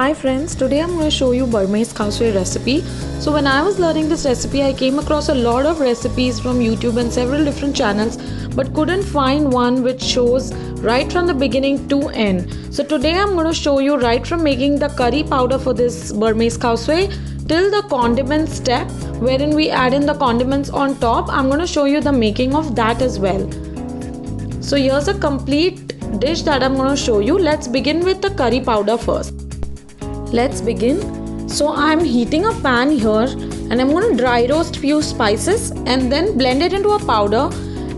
Hi friends, today I'm going to show you Burmese khasway recipe. So when I was learning this recipe, I came across a lot of recipes from YouTube and several different channels, but couldn't find one which shows right from the beginning to end. So today I'm going to show you right from making the curry powder for this Burmese khasway till the condiment step, wherein we add in the condiments on top. I'm going to show you the making of that as well. So here's a complete dish that I'm going to show you. Let's begin with the curry powder first. Let's begin. So I'm heating a pan here and I'm going to dry roast few spices and then blend it into a powder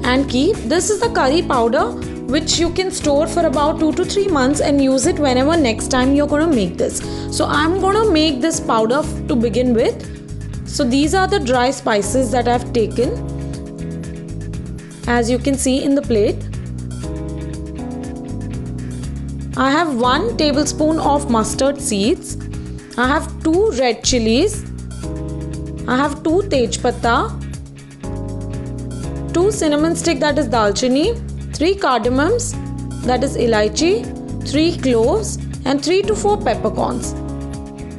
and keep. This is the curry powder which you can store for about 2 to 3 months and use it whenever next time you're going to make this. So I'm going to make this powder to begin with. So these are the dry spices that I've taken, as you can see in the plate. I have 1 tablespoon of mustard seeds. I have 2 red chilies. I have 2 tej patta, 2 cinnamon stick that is dalchini, 3 cardamoms that is elaichi, 3 cloves and 3 to 4 peppercorns.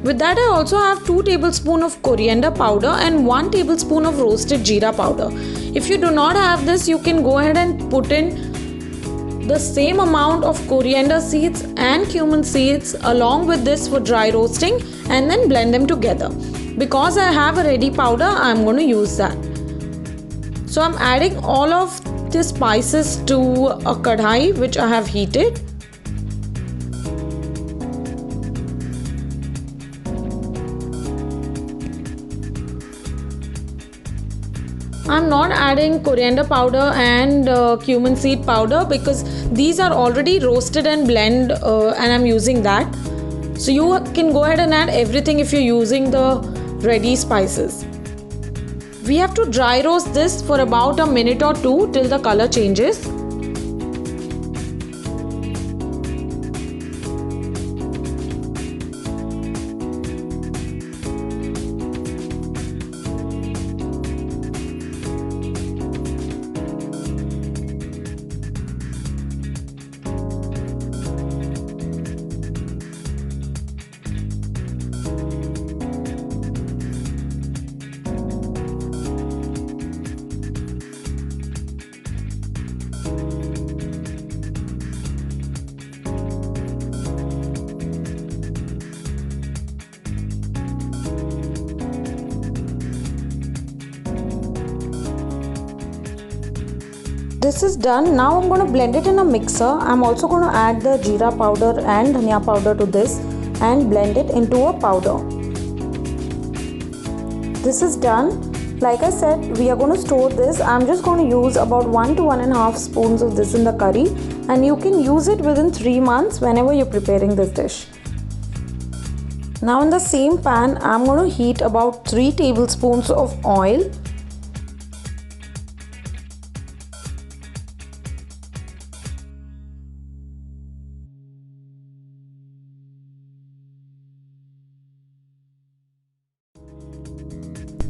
With that I also have 2 tablespoons of coriander powder and 1 tablespoon of roasted jeera powder. If you do not have this, you can go ahead and put in the same amount of coriander seeds and cumin seeds along with this for dry roasting and then blend them together. Because I have a ready powder, I'm going to use that. So I'm adding all of the spices to a kadhai which I have heated. I'm not adding coriander powder and cumin seed powder because these are already roasted and blend and I'm using that. So you can go ahead and add everything if you're using the ready spices. We have to dry roast this for about a minute or 2 till the color changes. This is done. Now I'm going to blend it in a mixer. I'm also going to add the jeera powder and dhania powder to this and blend it into a powder. This is done. Like I said, we are going to store this. I'm just going to use about 1 to 1.5 spoons of this in the curry, and you can use it within 3 months whenever you're preparing this dish. Now in the same pan, I'm going to heat about 3 tablespoons of oil.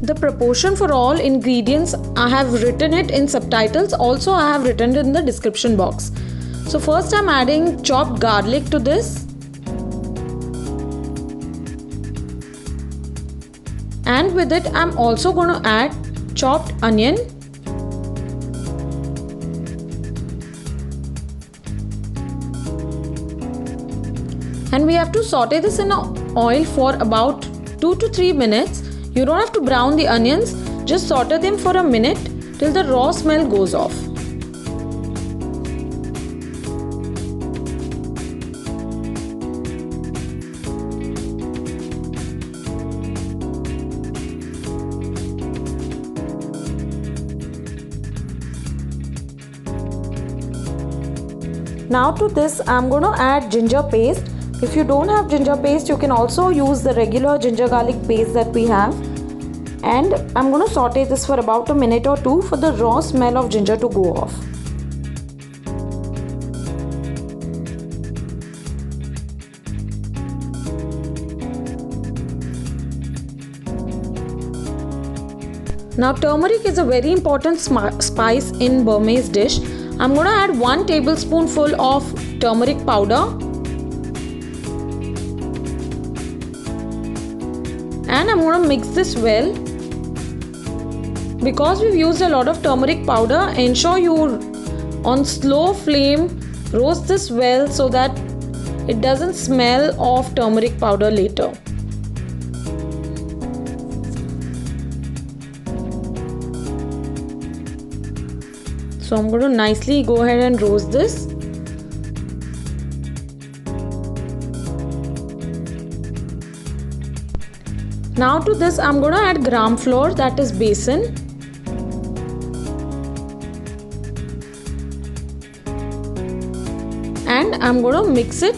The proportion for all ingredients, I have written it in subtitles. Also, I have written it in the description box. So first I'm adding chopped garlic to this. And with it, I'm also going to add chopped onion. And we have to saute this in oil for about 2 to 3 minutes. You don't have to brown the onions, just saute them for a minute till the raw smell goes off. Now to this I'm going to add ginger paste. If you don't have ginger paste, you can also use the regular ginger garlic paste that we have. And I'm going to saute this for about a minute or 2 for the raw smell of ginger to go off. Now turmeric is a very important spice in Burmese dish. I'm going to add 1 tablespoonful of turmeric powder. And I'm going to mix this well. Because we've used a lot of turmeric powder, ensure you on slow flame roast this well so that it doesn't smell of turmeric powder later. So I'm going to nicely go ahead and roast this. Now to this I'm going to add gram flour, that is besan. And I'm going to mix it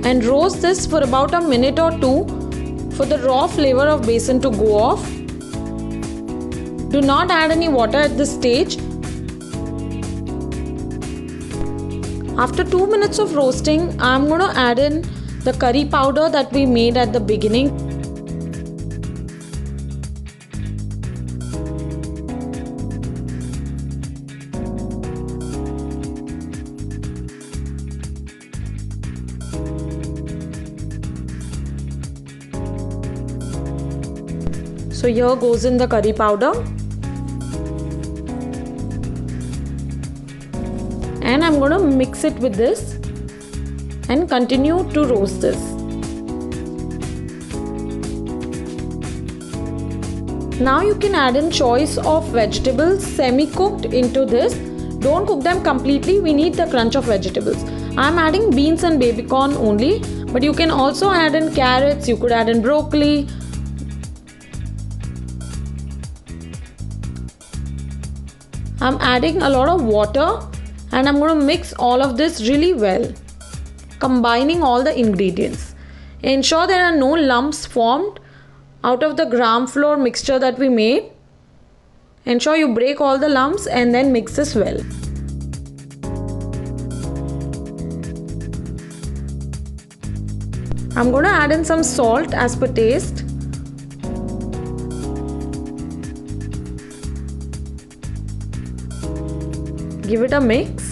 and roast this for about a minute or two for the raw flavor of besan to go off. Do not add any water at this stage. After 2 minutes of roasting, I'm going to add in the curry powder that we made at the beginning. So here goes in the curry powder. And I'm going to mix it with this and continue to roast this. Now you can add in choice of vegetables semi-cooked into this. Don't cook them completely, we need the crunch of vegetables. I'm adding beans and baby corn only, but you can also add in carrots, you could add in broccoli. I'm adding a lot of water and I'm going to mix all of this really well, combining all the ingredients. Ensure there are no lumps formed out of the gram flour mixture that we made. Ensure you break all the lumps and then mix this well. I'm going to add in some salt as per taste. Give it a mix.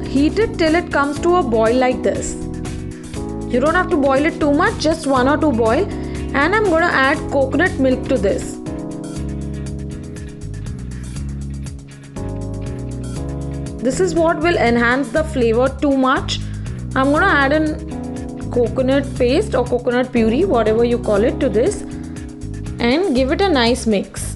Heat it till it comes to a boil like this. You don't have to boil it too much, just 1 or 2 boil. And I'm going to add coconut milk to this. This is what will enhance the flavor too much. I'm going to add in coconut paste or coconut puree, whatever you call it, to this and give it a nice mix.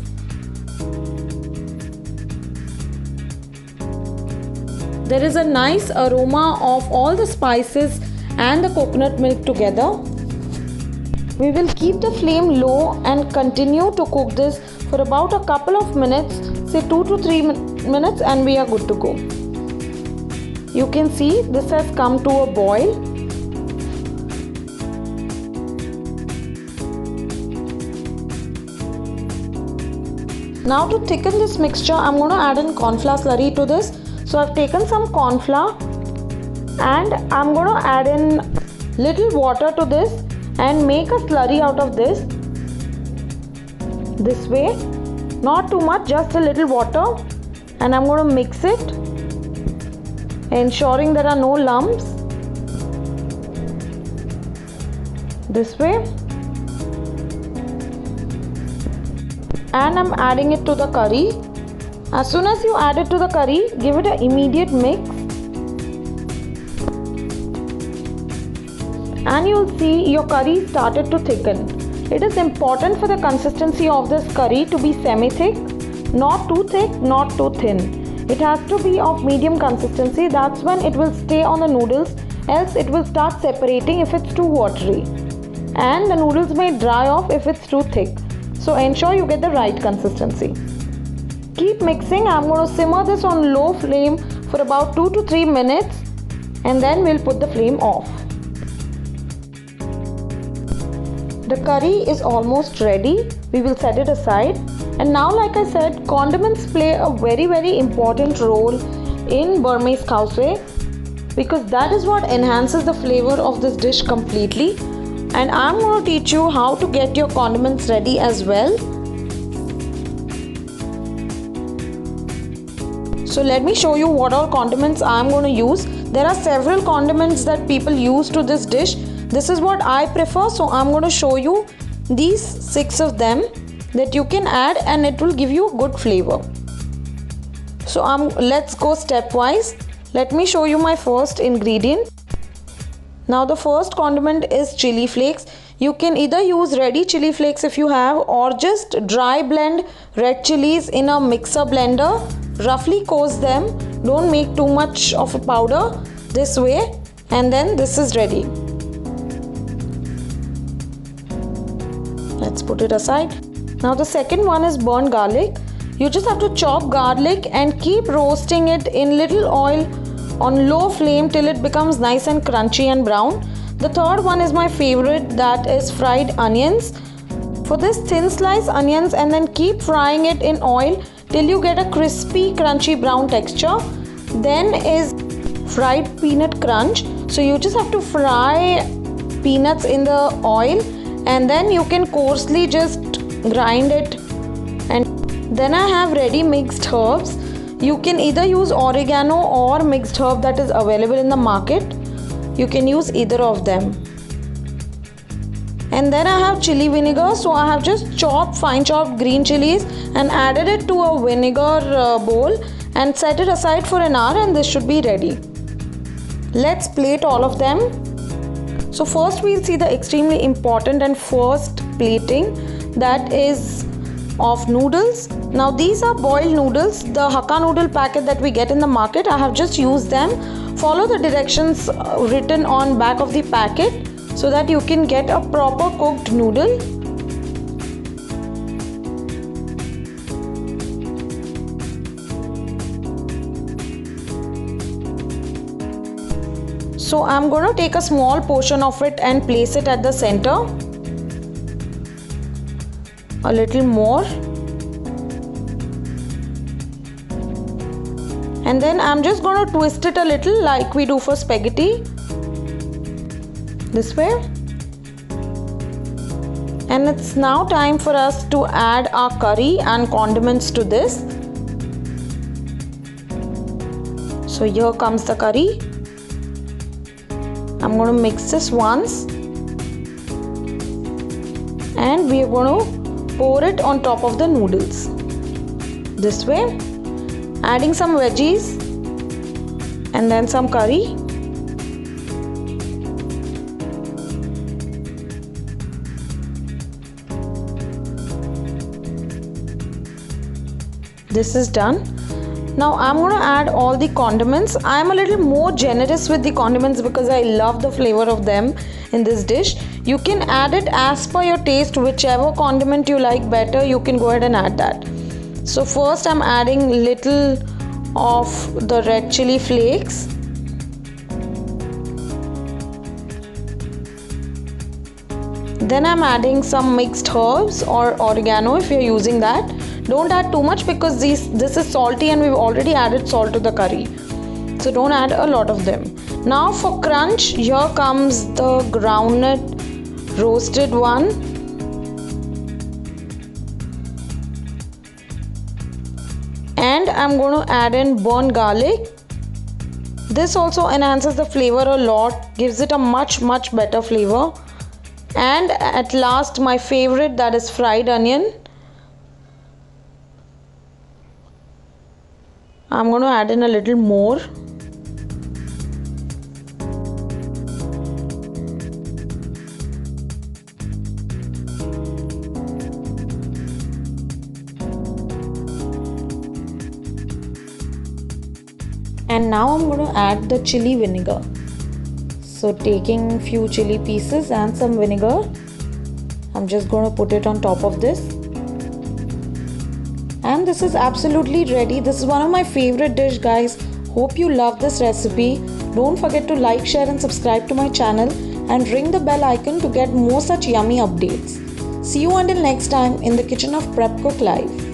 There is a nice aroma of all the spices and the coconut milk together. We will keep the flame low and continue to cook this for about a couple of minutes, say 2 to 3 minutes, and we are good to go. You can see this has come to a boil. Now to thicken this mixture, I'm going to add in corn flour slurry to this. So I've taken some corn flour and I'm going to add in little water to this and make a slurry out of this way, not too much, just a little water, and I'm going to mix it, ensuring there are no lumps, this way, and I'm adding it to the curry. As soon as you add it to the curry, give it an immediate mix. And you'll see your curry started to thicken. It is important for the consistency of this curry to be semi-thick, not too thick, not too thin. It has to be of medium consistency. That's when it will stay on the noodles, else it will start separating if it's too watery. And the noodles may dry off if it's too thick. So ensure you get the right consistency. Keep mixing. I'm going to simmer this on low flame for about 2 to 3 minutes and then we'll put the flame off. The curry is almost ready. We will set it aside. And now, like I said, condiments play a very important role in Burmese khao soi. because that is what enhances the flavor of this dish completely. And I'm going to teach you how to get your condiments ready as well. So let me show you what all condiments I'm going to use. There are several condiments that people use to this dish. This is what I prefer, so I'm going to show you these 6 of them that you can add and it will give you a good flavor. So let's go stepwise. Let me show you my first ingredient. Now the first condiment is chili flakes. You can either use ready chili flakes if you have, or just dry blend red chilies in a mixer blender. Roughly coat them, don't make too much of a powder, this way, and then this is ready. Let's put it aside. Now the second one is burnt garlic. You just have to chop garlic and keep roasting it in little oil on low flame till it becomes nice and crunchy and brown. The third one is my favorite, that is fried onions. For this, thin slice onions and then keep frying it in oil till you get a crispy crunchy brown texture. Then is fried peanut crunch. So you just have to fry peanuts in the oil and then you can coarsely just grind it. And then I have ready mixed herbs. You can either use oregano or mixed herb that is available in the market. You can use either of them. And then I have chili vinegar, so I have just fine chopped green chilies and added it to a vinegar bowl and set it aside for an hour, and this should be ready. Let's plate all of them. So first we'll see the extremely important and first plating, that is of noodles. Now these are boiled noodles, the Hakka noodle packet that we get in the market. I have just used them. Follow the directions written on back of the packet so that you can get a proper cooked noodle. So I'm going to take a small portion of it and place it at the center. A little more. And then I'm just going to twist it a little like we do for spaghetti. This way. And it's now time for us to add our curry and condiments to this. So here comes the curry. I'm going to mix this once. And we are going to pour it on top of the noodles. This way. Adding some veggies and then some curry. This is done. Now I'm going to add all the condiments. I'm a little more generous with the condiments because I love the flavor of them in this dish. You can add it as per your taste, whichever condiment you like better, you can go ahead and add that. So first I'm adding little of the red chili flakes. Then I'm adding some mixed herbs or oregano if you're using that. Don't add too much because this is salty and we've already added salt to the curry. So don't add a lot of them. Now for crunch, here comes the groundnut roasted one. And I'm going to add in burnt garlic. This also enhances the flavor a lot, gives it a much better flavor. And at last, my favorite, that is fried onion. I'm going to add in a little more. And now I'm going to add the chili vinegar. So taking few chili pieces and some vinegar, I'm just going to put it on top of this. And this is absolutely ready. This is one of my favorite dish, guys. Hope you love this recipe. Don't forget to like, share and subscribe to my channel and ring the bell icon to get more such yummy updates. See you until next time in the kitchen of Prep Cook Live.